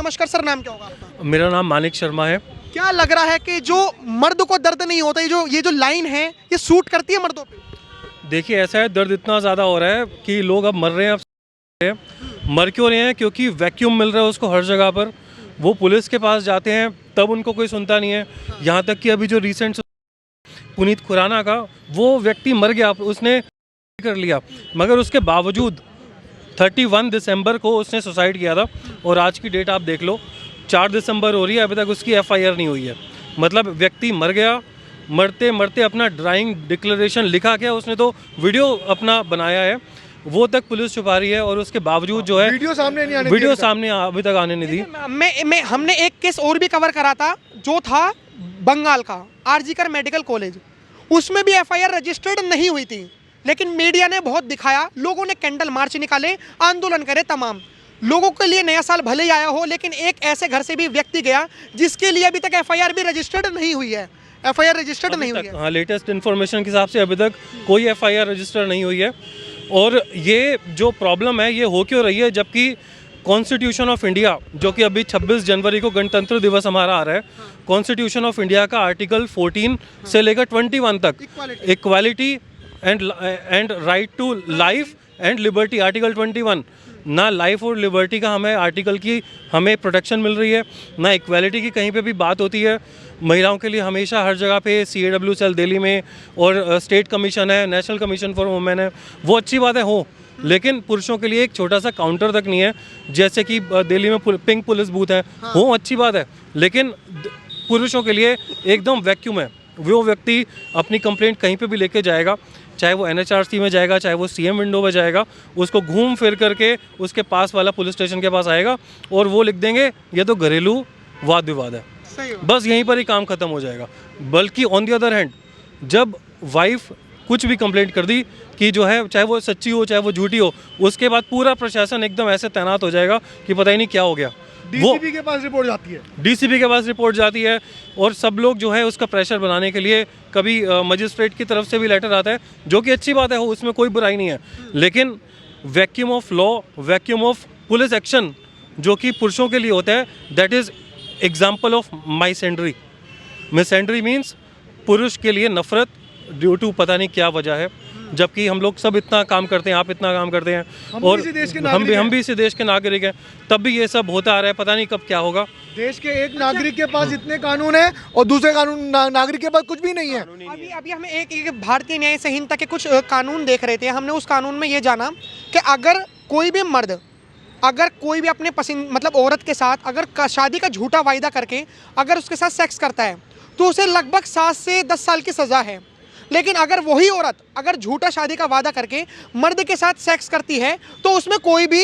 नमस्कार सर, नाम क्या होगा आपका? मेरा नाम मानिक शर्मा है। क्या लग रहा है कि जो मर्द को दर्द नहीं होता, ये जो लाइन है ये सूट करती है मर्दों पे? देखिए, ऐसा है, दर्द इतना ज़्यादा हो रहा है कि लोग अब मर रहे हैं। अब मर क्यों रहे हैं? क्योंकि वैक्यूम मिल रहा है उसको हर जगह पर। वो पुलिस के पास जाते हैं तब उनको कोई सुनता नहीं है। यहाँ तक कि अभी जो रिसेंट पुनीत खुराना का, वो व्यक्ति मर गया, उसने कर लिया, मगर उसके बावजूद 31 दिसंबर को उसने सुसाइड किया था। और आज की डेट आप देख लो, 4 दिसंबर हो रही है, अभी तक उसकी FIR नहीं हुई है। मतलब व्यक्ति मर गया, मरते मरते अपना ड्राइंग डिक्लेरेशन लिखा क्या, उसने तो वीडियो अपना बनाया है, वो तक पुलिस छुपा रही है। और उसके बावजूद जो है वीडियो सामने नहीं आने वीडियो सामने अभी तक आने नहीं दी। हमने एक केस और भी कवर करा था, जो था बंगाल का आरजीकर मेडिकल कॉलेज। उसमें भी FIR रजिस्टर्ड नहीं हुई थी, लेकिन मीडिया ने बहुत दिखाया, लोगों ने कैंडल मार्च निकाले, आंदोलन करे तमाम। लोगों के लिए नया साल भले ही आया हो, लेकिन एक ऐसे घर से भी व्यक्ति गया जिसके लिए अभी तक FIR भी रजिस्टर्ड नहीं हुई है। FIR रजिस्टर्ड नहीं हुई है। हाँ, लेटेस्ट इन्फॉर्मेशन के हिसाब से अभी तक कोई FIR रजिस्टर नहीं हुई है। और ये जो प्रॉब्लम है ये हो क्यों रही है, जबकि कॉन्स्टिट्यूशन ऑफ इंडिया, जो कि अभी 26 जनवरी को गणतंत्र दिवस हमारा आ रहा है, कॉन्स्टिट्यूशन ऑफ इंडिया का आर्टिकल 14 से लेकर 21 तक equality and right to life and liberty, article 21, ना लाइफ और लिबर्टी का हमें आर्टिकल की हमें प्रोटेक्शन मिल रही है, ना इक्वालिटी की कहीं पे भी बात होती है। महिलाओं के लिए हमेशा हर जगह पे CAW सेल दिल्ली में और स्टेट कमीशन है, नेशनल कमीशन फॉर वुमेन है, वो अच्छी बात है हो, लेकिन पुरुषों के लिए एक छोटा सा काउंटर तक नहीं है। जैसे कि दिल्ली में पिंक पुलिस बूथ है, हो अच्छी बात है, लेकिन पुरुषों के लिए एकदम वैक्यूम है। वो व्यक्ति अपनी कंप्लेंट कहीं पे भी लेके जाएगा, चाहे वो NHRC में जाएगा, चाहे वो CM विंडो में जाएगा, उसको घूम फिर करके उसके पास वाला पुलिस स्टेशन के पास आएगा और वो लिख देंगे ये तो घरेलू वाद विवाद है, बस यहीं पर ही काम खत्म हो जाएगा। बल्कि ऑन दी अदर हैंड, जब वाइफ कुछ भी कंप्लेंट कर दी कि जो है, चाहे वो सच्ची हो चाहे वो झूठी हो, उसके बाद पूरा प्रशासन एकदम ऐसे तैनात हो जाएगा कि पता ही नहीं क्या हो गया। DCP के पास रिपोर्ट जाती है, DCP के पास रिपोर्ट जाती है, और सब लोग जो है उसका प्रेशर बनाने के लिए कभी मजिस्ट्रेट की तरफ से भी लेटर आता है, जो कि अच्छी बात है, हो उसमें कोई बुराई नहीं है। लेकिन vacuum of law, vacuum of police action जो कि पुरुषों के लिए होता है, that is example of misandry. Misandry means पुरुष के लिए नफरत ड्यू टू पता नहीं क्या वजह है, जबकि हम लोग सब इतना काम करते हैं, आप इतना काम करते हैं, और हम भी इसी देश के नागरिक हैं, तब भी ये सब होता आ रहा है, पता नहीं कब क्या होगा। देश के एक नागरिक के पास इतने कानून है और दूसरे नागरिक के पास कुछ भी नहीं है। अभी हम एक भारतीय न्याय संहिता के कुछ कानून देख रहे थे। हमने उस कानून में ये जाना कि अगर कोई भी मर्द, अगर कोई भी अपने मतलब औरत के साथ अगर शादी का झूठा वायदा करके अगर उसके साथ सेक्स करता है, तो उसे लगभग 7 से 10 साल की सज़ा है। लेकिन अगर वही औरत अगर झूठा शादी का वादा करके मर्द के साथ सेक्स करती है, तो उसमें कोई भी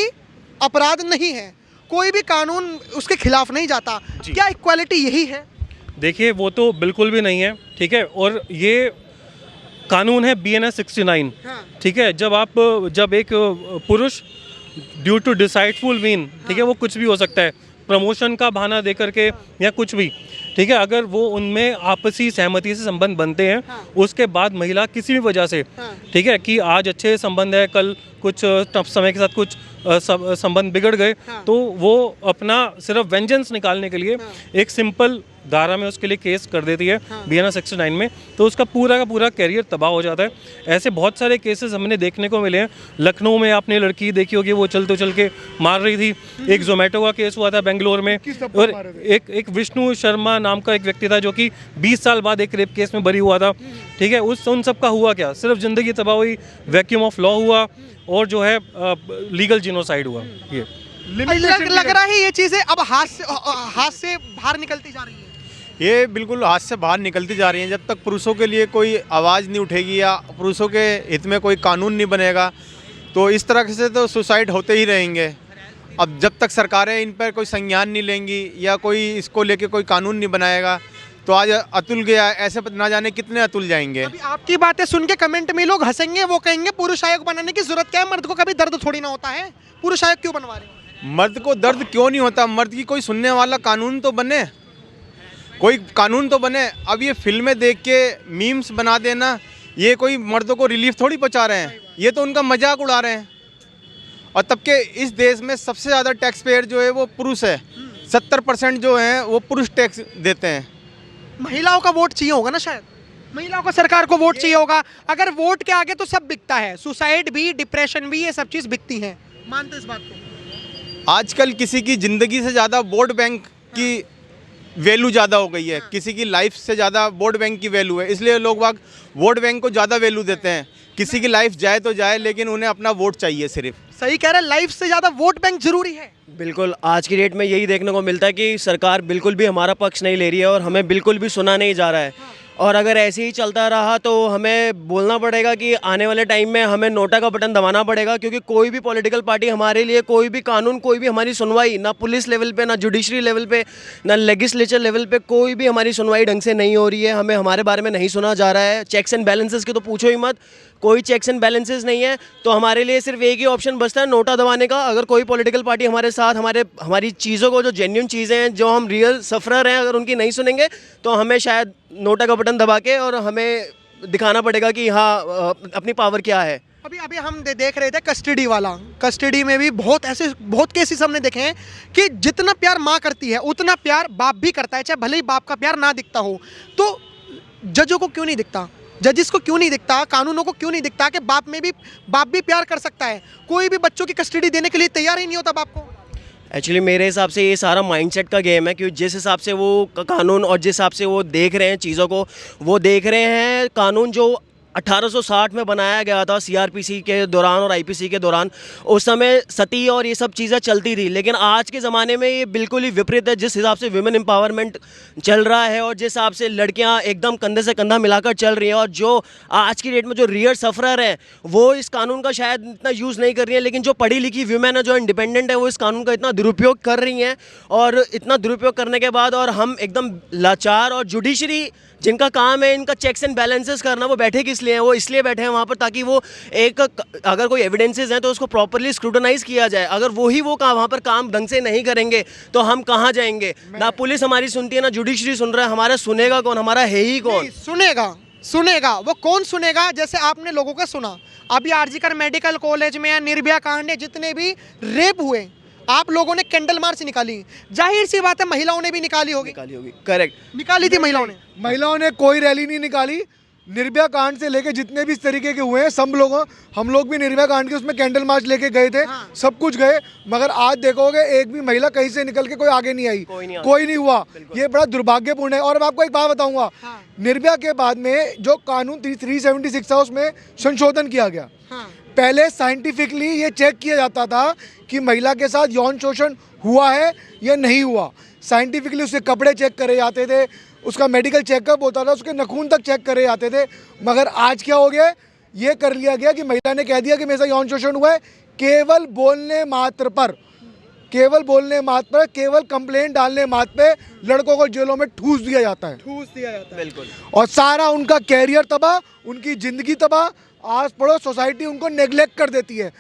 अपराध नहीं है, कोई भी कानून उसके खिलाफ नहीं जाता। क्या इक्वालिटी यही है? देखिए, वो तो बिल्कुल भी नहीं है, ठीक है। और ये कानून है BNS 69, ठीक है। जब एक पुरुष ड्यू टू डिसाइडफुल मीन, ठीक है, वो कुछ भी हो सकता है, प्रमोशन का बहाना दे करके या कुछ भी, ठीक है, अगर वो उनमें आपसी सहमति से संबंध बनते हैं, उसके बाद महिला किसी भी वजह से, ठीक है, कि आज अच्छे संबंध है, कल कुछ समय के साथ कुछ संबंध बिगड़ गए, तो वो अपना सिर्फ वेंजेंस निकालने के लिए एक सिंपल धारा में उसके लिए केस कर देती है, BNS 69 में, तो उसका पूरा का पूरा कैरियर तबाह हो जाता है। ऐसे बहुत सारे केसेस हमने देखने को मिले हैं। लखनऊ में आपने लड़की देखी होगी, वो चल के मार रही थी। एक जोमेटो का केस हुआ था बेंगलोर में, और एक विष्णु शर्मा नाम का एक व्यक्ति था जो कि 20 साल बाद एक रेप केस में बरी हुआ था, ठीक है। उन सब का हुआ क्या? सिर्फ जिंदगी तबाह हुई, वैक्यूम ऑफ लॉ हुआ, और जो है लीगल जिनोसाइड हुआ। ये लग रहा है ये चीज़ें अब हाथ से बाहर निकलती जा रही है। ये बिल्कुल हाथ से बाहर निकलती जा रही हैं। जब तक पुरुषों के लिए कोई आवाज़ नहीं उठेगी या पुरुषों के हित में कोई कानून नहीं बनेगा, तो इस तरह से तो सुसाइड होते ही रहेंगे। अब जब तक सरकारें इन पर कोई संज्ञान नहीं लेंगी या कोई इसको लेके कोई कानून नहीं बनाएगा, तो आज अतुल गया, ऐसे ना जाने कितने अतुल जाएंगे। अभी आपकी बातें सुन के कमेंट में लोग हंसेंगे, वो कहेंगे पुरुष आयोग बनाने की जरूरत क्या है, मर्द को कभी दर्द थोड़ी ना होता है, पुरुष आयोग क्यों बनवा रहे हैं? मर्द को दर्द क्यों नहीं होता? मर्द की कोई सुनने वाला कानून तो बने, कोई कानून तो बने। अब ये फिल्में देख के मीम्स बना देना, ये कोई मर्दों को रिलीफ थोड़ी पहुंचा रहे हैं, ये तो उनका मजाक उड़ा रहे हैं। और तब के इस देश में सबसे ज़्यादा टैक्स पेयर जो है वो पुरुष है, 70% जो हैं वो पुरुष टैक्स देते हैं। महिलाओं का वोट चाहिए होगा ना शायद, महिलाओं को सरकार को वोट चाहिए होगा। अगर वोट के आगे तो सब बिकता है, सुसाइड भी, डिप्रेशन भी, ये सब चीज़ बिकती हैं। मानते इस बात को? आजकल किसी की ज़िंदगी से ज़्यादा वोट बैंक की वैल्यू ज़्यादा हो गई है, किसी की लाइफ से ज़्यादा वोट बैंक की वैल्यू है, इसलिए लोग बाग वोट बैंक को ज़्यादा वैल्यू देते हैं। किसी की लाइफ जाए तो जाए, लेकिन उन्हें अपना वोट चाहिए सिर्फ। सही कह रहे हैं, लाइफ से ज़्यादा वोट बैंक जरूरी है। बिल्कुल, आज की डेट में यही देखने को मिलता है कि सरकार बिल्कुल भी हमारा पक्ष नहीं ले रही है और हमें बिल्कुल भी सुना नहीं जा रहा है। और अगर ऐसे ही चलता रहा तो हमें बोलना पड़ेगा कि आने वाले टाइम में हमें नोटा का बटन दबाना पड़ेगा, क्योंकि कोई भी पॉलिटिकल पार्टी हमारे लिए कोई भी कानून, कोई भी हमारी सुनवाई, ना पुलिस लेवल पे, ना जुडिशरी लेवल पे, ना लेजिस्लेचर लेवल पे कोई भी हमारी सुनवाई ढंग से नहीं हो रही है। हमें हमारे बारे में नहीं सुना जा रहा है। चेक्स एंड बैलेंसेस की तो पूछो ही मत, कोई चेक्स एंड बैलेंसेस नहीं है। तो हमारे लिए सिर्फ एक ही ऑप्शन बचता है, नोटा दबाने का। अगर कोई पॉलिटिकल पार्टी हमारे साथ हमारी चीज़ों को, जो जेन्युइन चीज़ें हैं, जो हम रियल सफरर हैं, अगर उनकी नहीं सुनेंगे तो हमें शायद नोटा का बटन दबा के और हमें दिखाना पड़ेगा कि हाँ अपनी पावर क्या है। अभी अभी हम देख रहे थे कस्टडी वाला, कस्टडी में भी बहुत केसेस हमने देखे हैं कि जितना प्यार माँ करती है उतना प्यार बाप भी करता है, चाहे भले ही बाप का प्यार ना दिखता हो। तो जजों को क्यों नहीं दिखता, जजिस को क्यों नहीं दिखता, कानूनों को क्यों नहीं दिखता कि बाप भी प्यार कर सकता है? कोई भी बच्चों की कस्टडी देने के लिए तैयार ही नहीं होता बाप को। एक्चुअली मेरे हिसाब से ये सारा माइंडसेट का गेम है, क्योंकि जिस हिसाब से वो कानून और जिस हिसाब से वो देख रहे हैं चीज़ों को, वो देख रहे हैं कानून जो 1860 में बनाया गया था सीआरपीसी के दौरान और आईपीसी के दौरान। उस समय सती और ये सब चीज़ें चलती थी, लेकिन आज के ज़माने में ये बिल्कुल ही विपरीत है। जिस हिसाब से विमेन एम्पावरमेंट चल रहा है और जिस हिसाब से लड़कियां एकदम कंधे से कंधा मिलाकर चल रही हैं, और जो आज की डेट में जो रियल सफरर हैं वो इस कानून का शायद इतना यूज़ नहीं कर रही हैं, लेकिन जो पढ़ी लिखी वीमेन है, जो इंडिपेंडेंट है, वो इस कानून का इतना दुरुपयोग कर रही हैं। और इतना दुरुपयोग करने के बाद और हम एकदम लाचार, और जुडिशरी जिनका काम है इनका चेक्स एंड बैलेंसेस करना, वो बैठे किस लिए हैं? वो इसलिए बैठे हैं वहाँ पर ताकि वो अगर कोई एविडेंसेस हैं तो उसको प्रॉपरली स्क्रूटनाइज किया जाए। अगर वो वहाँ पर काम ढंग से नहीं करेंगे तो हम कहाँ जाएंगे? ना पुलिस हमारी सुनती है, ना जुडिशरी सुन रहा है। हमारा सुनेगा कौन? हमारा है ही कौन? सुनेगा वो कौन सुनेगा? जैसे आपने लोगों का सुना, अभी आरजीकर मेडिकल कॉलेज में या निर्भया कांड, जितने भी रेप हुए, आप लोगों ने कैंडल मार्च निकाली, जाहिर सी बात है महिलाओं ने भी निकाली होगी। करेक्ट, निकाली थी महिलाओं ने कोई रैली नहीं निकाली। निर्भया कांड से लेके जितने भी इस तरीके के हुए हैं, हम लोग भी निर्भया कांड के उसमें कैंडल मार्च लेके गए थे। हाँ। सब कुछ गए, मगर आज देखोगे एक भी महिला कहीं से निकल के कोई आगे नहीं आई, कोई नहीं हुआ। ये बड़ा दुर्भाग्यपूर्ण है। और मैं आपको एक बात बताऊंगा, हाँ। निर्भया के बाद में जो कानून 376 था उसमें संशोधन किया गया। हाँ। पहले साइंटिफिकली ये चेक किया जाता था कि महिला के साथ यौन शोषण हुआ है या नहीं हुआ। साइंटिफिकली उसके कपड़े चेक करे जाते थे, उसका मेडिकल चेकअप होता था, उसके नाखून तक चेक करे जाते थे। मगर आज क्या हो गया? ये कर लिया गया कि महिला ने कह दिया कि मेरे साथ यौन शोषण हुआ है, केवल बोलने मात्र पर, केवल कंप्लेंट डालने मात्र पे लड़कों को जेलों में ठूस दिया जाता है। बिल्कुल। और सारा उनका कैरियर तबाह, उनकी ज़िंदगी तबाह। आस पड़ोस सोसाइटी उनको नेग्लेक्ट कर देती है।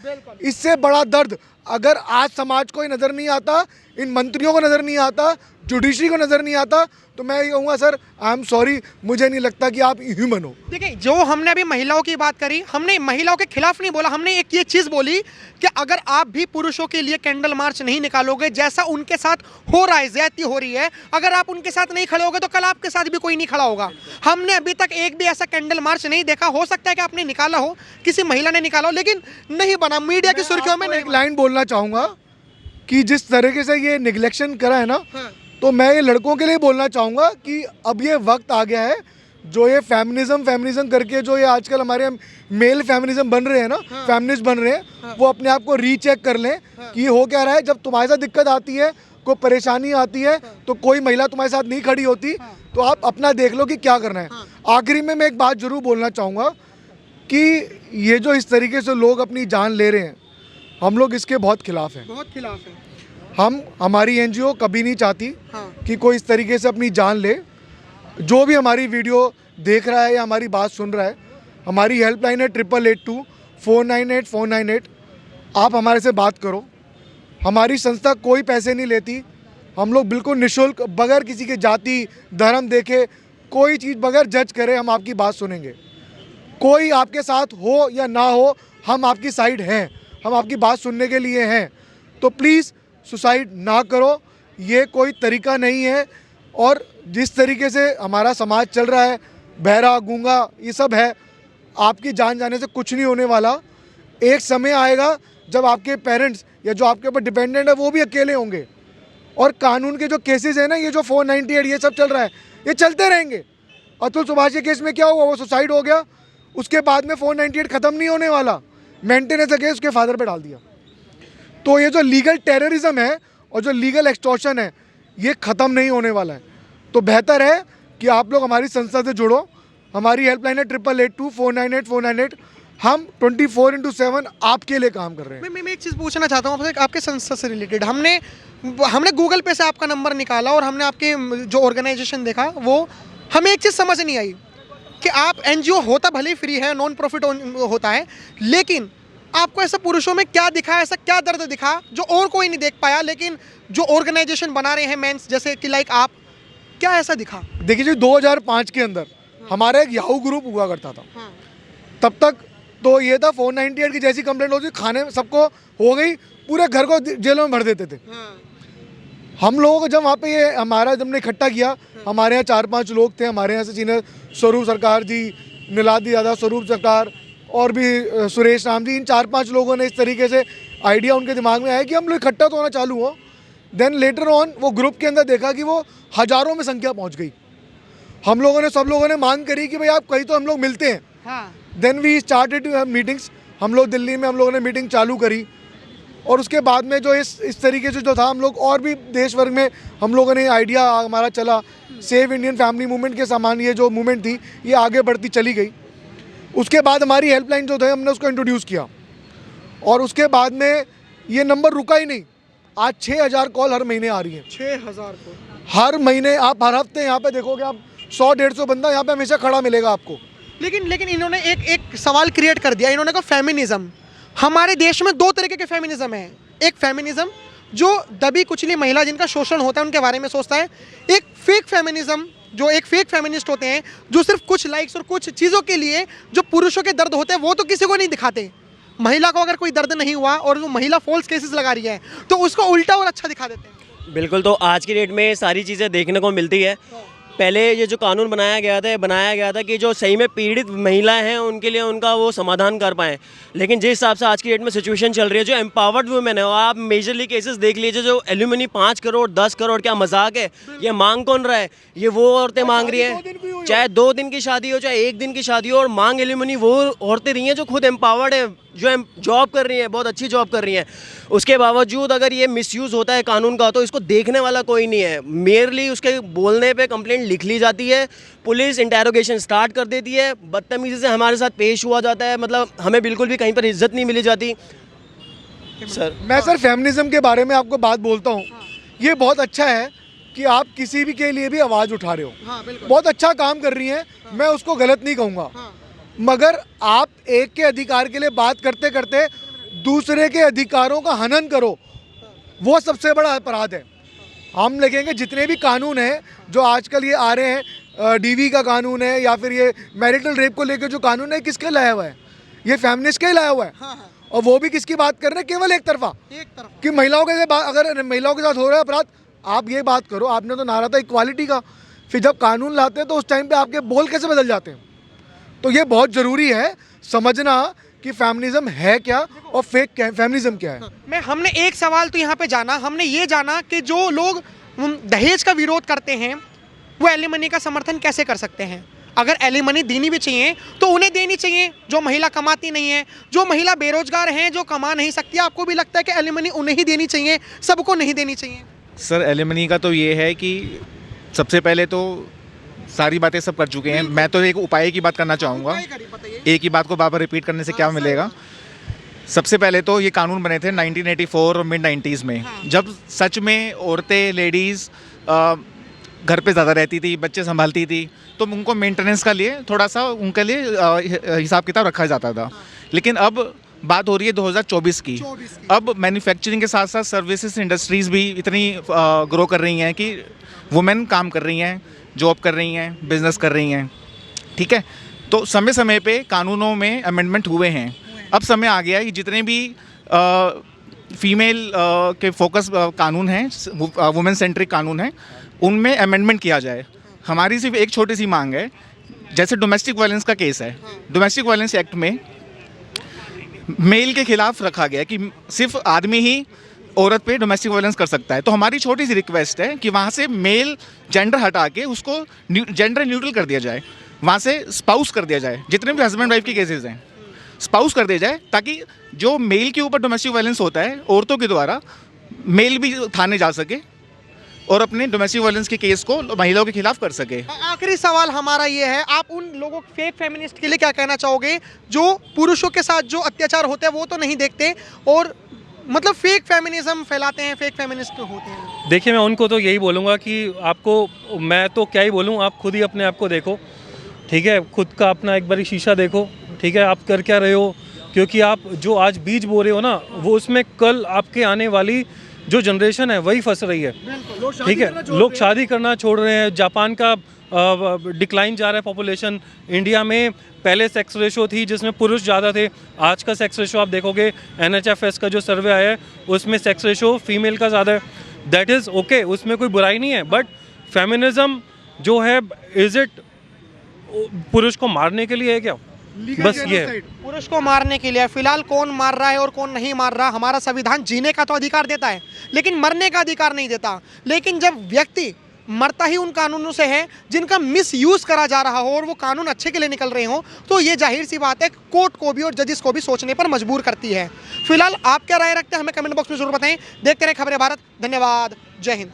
इससे बड़ा दर्द अगर आज समाज को नज़र नहीं आता, इन मंत्रियों को नज़र नहीं आता, जुडिशरी को नज़र नहीं आता, तो मैं ये कहूँगा सर आई एम सॉरी, मुझे नहीं लगता कि आप ह्यूमन हो। देखिए, जो हमने अभी महिलाओं की बात करी, हमने महिलाओं के खिलाफ नहीं बोला, हमने एक ये चीज़ बोली कि अगर आप भी पुरुषों के लिए कैंडल मार्च नहीं निकालोगे, जैसा उनके साथ हो रहा है, ज्यादती हो रही है, अगर आप उनके साथ नहीं खड़े होगे तो कल आपके साथ भी कोई नहीं खड़ा होगा। हमने अभी तक एक भी ऐसा कैंडल मार्च नहीं देखा। हो सकता है कि आपने निकाला हो, किसी महिला ने निकाला हो, लेकिन नहीं बना, मीडिया की सुर्खियों में नहीं। एक लाइन बोलना चाहूँगा कि जिस तरीके से ये निगलेक्शन करा है ना, तो मैं ये लड़कों के लिए बोलना चाहूँगा कि अब ये वक्त आ गया है, जो ये फेमिनिज्म करके जो ये आजकल हमारे मेल फेमिनिज्म बन रहे हैं ना, फेमिनिस्ट बन रहे हैं, वो अपने आप को रीचेक कर लें कि ये हो क्या रहा है। जब तुम्हारे साथ दिक्कत आती है, कोई परेशानी आती है, तो कोई महिला तुम्हारे साथ नहीं खड़ी होती, तो आप अपना देख लो कि क्या करना है। आखिरी में मैं एक बात ज़रूर बोलना चाहूँगा कि ये जो इस तरीके से लोग अपनी जान ले रहे हैं, हम लोग इसके बहुत खिलाफ हैं। बहुत खिलाफ है। हमारी एनजीओ कभी नहीं चाहती हाँ। कि कोई इस तरीके से अपनी जान ले। जो भी हमारी वीडियो देख रहा है या हमारी बात सुन रहा है, हमारी हेल्पलाइन है 8882 498 498। आप हमारे से बात करो। हमारी संस्था कोई पैसे नहीं लेती, हम लोग बिल्कुल निःशुल्क, बगैर किसी के जाति धर्म देखे, कोई चीज़ बगैर जज करे हम आपकी बात सुनेंगे। कोई आपके साथ हो या ना हो, हम आपकी साइड हैं, हम आपकी बात सुनने के लिए हैं। तो प्लीज़ सुसाइड ना करो। ये कोई तरीका नहीं है। और जिस तरीके से हमारा समाज चल रहा है, बहरा गूंगा ये सब है, आपकी जान जाने से कुछ नहीं होने वाला। एक समय आएगा जब आपके पेरेंट्स या जो आपके ऊपर डिपेंडेंट है वो भी अकेले होंगे। और कानून के जो केसेस हैं ना, ये जो 498 ये सब चल रहा है, ये चलते रहेंगे। अतुल सुभाष के केस में क्या हुआ, वो सुसाइड हो गया, उसके बाद में 498 ख़त्म नहीं होने वाला, मेंटेनेंस केस उसके फादर पे डाल दिया। तो ये जो लीगल टेररिज्म है और जो लीगल एक्सटॉर्शन है, ये ख़त्म नहीं होने वाला है। तो बेहतर है कि आप लोग हमारी संस्था से जुड़ो। हमारी हेल्पलाइन है 8882498498। हम 24/7 आपके लिए काम कर रहे हैं। मैं एक चीज़ पूछना चाहता हूँ आपसे, आपके संस्था से रिलेटेड। हमने गूगल पे से आपका नंबर निकाला और हमने आपके जो ऑर्गेनाइजेशन देखा, वो हमें एक चीज़ समझ नहीं आई कि आप एनजीओ होता भले ही फ्री है, नॉन प्रॉफिट होता है, लेकिन आपको ऐसा पुरुषों में क्या दिखा, ऐसा क्या दर्द दिखा जो और कोई नहीं देख पाया, लेकिन जो ऑर्गेनाइजेशन बना रहे हैं मेंस जैसे कि लाइक आप, क्या ऐसा दिखा? देखिए जी, 2005 के अंदर हमारा एक याहू ग्रुप हुआ करता था। तब तक तो ये था 498 की जैसी कंप्लेंट होती, खाने सबको हो गई, पूरे घर को जेलों में भर देते थे। हम लोगों को जब वहाँ पे ये हमारा जब ने इकट्ठा किया, हमारे यहाँ 4-5 लोग थे हमारे यहाँ से, जिन्हें स्वरूप सरकार जी, नीलाद्री दादा, स्वरूप सरकार और भी सुरेश राम जी, इन 4-5 लोगों ने इस तरीके से आइडिया उनके दिमाग में आया कि हम लोग इकट्ठा तो होना चालू हो। देन लेटर ऑन वो ग्रुप के अंदर देखा कि वो हज़ारों में संख्या पहुँच गई। हम लोगों ने, सब लोगों ने मांग करी कि भाई आप कहीं तो हम लोग मिलते हैं। Then we started meetings. हम लोग दिल्ली में हम लोगों ने मीटिंग चालू करी, और उसके बाद में जो इस तरीके से जो था, हम लोग और भी देश भर में हम लोगों ने आइडिया हमारा चला। सेव इंडियन फैमिली मूवमेंट के समान ये जो मूवमेंट थी, ये आगे बढ़ती चली गई। उसके बाद हमारी हेल्पलाइन जो थे, हमने उसको इंट्रोड्यूस किया, और उसके बाद में ये नंबर रुका ही नहीं। आज 6000 कॉल हर महीने आ रही हैं। 6000 को हर महीने, आप हर हफ्ते यहाँ पे देखोगे, आप 100-150 बंदा यहाँ पे हमेशा खड़ा मिलेगा आपको। लेकिन इन्होंने एक सवाल क्रिएट कर दिया। इन्होंने कहा फेमिनिज्म। हमारे देश में 2 तरीके के फेमिनिज्म है। एक फेमिनिज्म जो दबी कुचली महिला जिनका शोषण होता है उनके बारे में सोचता है। एक फेक फेमिनिज्म जो एक फेक फेमिनिस्ट होते हैं, जो सिर्फ कुछ लाइक्स और कुछ चीज़ों के लिए जो पुरुषों के दर्द होते हैं वो तो किसी को नहीं दिखाते। महिला को अगर कोई दर्द नहीं हुआ और वो महिला फॉल्स केसेस लगा रही है तो उसको उल्टा और अच्छा दिखा देते हैं। बिल्कुल। तो आज की डेट में सारी चीज़ें देखने को मिलती है। पहले ये जो कानून बनाया गया था कि जो सही में पीड़ित महिलाएं हैं उनके लिए उनका वो समाधान कर पाएँ, लेकिन जिस हिसाब से आज की डेट में सिचुएशन चल रही है, जो एम्पावर्ड वुमेन है, आप मेजरली केसेस देख लीजिए, जो एल्यूमिनी 5 करोड़ 10 करोड़, क्या मजाक है? ये मांग कौन रहा है? ये वो औरतें मांग रही हैं, चाहे 2 दिन की शादी हो चाहे 1 दिन की शादी हो, और मांग एल्यूमिनी वो औरतें रही हैं जो खुद एम्पावर्ड है, जो जॉब कर रही हैं, बहुत अच्छी जॉब कर रही हैं। उसके बावजूद अगर ये मिसयूज़ होता है कानून का तो इसको देखने वाला कोई नहीं है। मेयरली उसके बोलने पे कंप्लेंट लिख ली जाती है, पुलिस इंटेरोगेशन स्टार्ट कर देती है, बदतमीज़ी से हमारे साथ पेश हुआ जाता है, मतलब हमें बिल्कुल भी कहीं पर इज्जत नहीं मिली जाती। मैं सर फेमिनिज्म के बारे में आपको बात बोलता हूँ। ये बहुत अच्छा है कि आप किसी भी के लिए भी आवाज़ उठा रहे हो, बहुत अच्छा काम कर रही हैं, मैं उसको गलत नहीं कहूँगा। मगर आप एक के अधिकार के लिए बात करते करते दूसरे के अधिकारों का हनन करो, वो सबसे बड़ा अपराध है। हम लिखेंगे जितने भी कानून हैं जो आजकल ये आ रहे हैं, डीवी का कानून है या फिर ये मैरिटल रेप को लेकर जो कानून है, किसके लाया हुआ है? ये फेमिनिस्ट का ही लाया हुआ है। और वो भी किसकी बात कर रहे हैं? केवल एक तरफा कि महिलाओं के अगर महिलाओं के साथ हो रहा है अपराध, आप ये बात करो। आपने तो नारा था इक्वालिटी का, फिर जब कानून लाते हैं तो उस टाइम पे आपके बोल कैसे बदल जाते हैं? तो ये बहुत ज़रूरी है समझना कि फेमिनिज्म है क्या और फेक फेमिनिज्म क्या है। हमने एक सवाल तो यहाँ पे जाना, हमने ये जाना कि जो लोग दहेज का विरोध करते हैं वो एलिमनी का समर्थन कैसे कर सकते हैं। अगर एलिमनी देनी भी चाहिए तो उन्हें देनी चाहिए जो महिला कमाती नहीं है, जो महिला बेरोजगार हैं, जो कमा नहीं सकती। आपको भी लगता है कि एलिमनी उन्हें ही देनी चाहिए, सबको नहीं देनी चाहिए? सर एलिमनी का तो ये है कि सबसे पहले तो सारी बातें सब कर चुके हैं। मैं तो एक उपाय की बात करना चाहूँगा। एक ही बात को बार बार रिपीट करने से क्या मिलेगा? सबसे पहले तो ये कानून बने थे 1984 और मिड-90s में, जब सच में औरतें, लेडीज़ घर पे ज़्यादा रहती थी, बच्चे संभालती थी, तो उनको मेंटेनेंस का लिए थोड़ा सा उनके लिए हिसाब किताब रखा जाता था। लेकिन अब बात हो रही है 2024 की। अब मैन्युफैक्चरिंग के साथ साथ सर्विसेज इंडस्ट्रीज़ भी इतनी ग्रो कर रही हैं कि वुमेन काम कर रही हैं, जॉब कर रही हैं, बिजनेस कर रही हैं। ठीक है, तो समय समय पे कानूनों में अमेंडमेंट हुए हैं। अब समय आ गया कि जितने भी फीमेल के फोकस कानून हैं, वुमेन सेंट्रिक कानून हैं, उनमें अमेंडमेंट किया जाए। हमारी सिर्फ एक छोटी सी मांग है, जैसे डोमेस्टिक वायलेंस का केस है, डोमेस्टिक वायलेंस एक्ट में मेल के खिलाफ रखा गया है कि सिर्फ आदमी ही औरत पे डोमेस्टिक वायलेंस कर सकता है। तो हमारी छोटी सी रिक्वेस्ट है कि वहाँ से मेल जेंडर हटा के उसको जेंडर न्यूट्रल कर दिया जाए, वहाँ से स्पाउस कर दिया जाए। जितने भी हस्बैंड वाइफ के केसेस हैं स्पाउस कर दिया जाए, ताकि जो मेल के ऊपर डोमेस्टिक वायलेंस होता है औरतों के द्वारा, मेल भी थाने जा सके और अपने डोमेस्टिक वायलेंस के केस को महिलाओं के खिलाफ कर सके। आखिरी सवाल हमारा ये है, आप उन लोगों फेक फेमिनिस्ट के लिए क्या कहना चाहोगे जो पुरुषों के साथ जो अत्याचार होते हैं वो तो नहीं देखते और मतलब फेक फेमिनिज्म फैलाते हैं, फेक फेमिनिस्ट होते हैं? देखिए, मैं उनको तो यही बोलूँगा कि आपको, मैं तो क्या ही बोलूँ, आप खुद ही अपने आप को देखो, ठीक है, खुद का अपना एक बारी शीशा देखो, ठीक है, आप कर क्या रहे हो, क्योंकि आप जो आज बीज बो रहे हो ना, वो उसमें कल आपके आने वाली जो जनरेशन है वही फंस रही है, ठीक है। लोग शादी करना छोड़ रहे हैं, जापान का डिक्लाइन जा रहा है पॉपुलेशन, इंडिया में पहले सेक्स रेशो थी जिसमें पुरुष ज़्यादा थे, आज का सेक्स रेशो आप देखोगे NHFS का जो सर्वे आया है उसमें सेक्स रेशो फीमेल का ज़्यादा है। दैट इज़ ओके, उसमें कोई बुराई नहीं है, बट फेमिनिज्म जो है, इज़ इट पुरुष को मारने के लिए है क्या? बस ये है। पुरुष को मारने के लिए फिलहाल कौन मार रहा है और कौन नहीं मार रहा, हमारा संविधान जीने का तो अधिकार देता है लेकिन मरने का अधिकार नहीं देता। लेकिन जब व्यक्ति मरता ही उन कानूनों से है जिनका मिसयूज करा जा रहा हो और वो कानून अच्छे के लिए निकल रहे हो, तो ये जाहिर सी बात है कोर्ट को भी और जजेस को भी सोचने पर मजबूर करती है। फिलहाल आप क्या राय रखते हैं हमें कमेंट बॉक्स में जरूर बताएं। देखते रहे खबरें भारत। धन्यवाद। जय हिंद।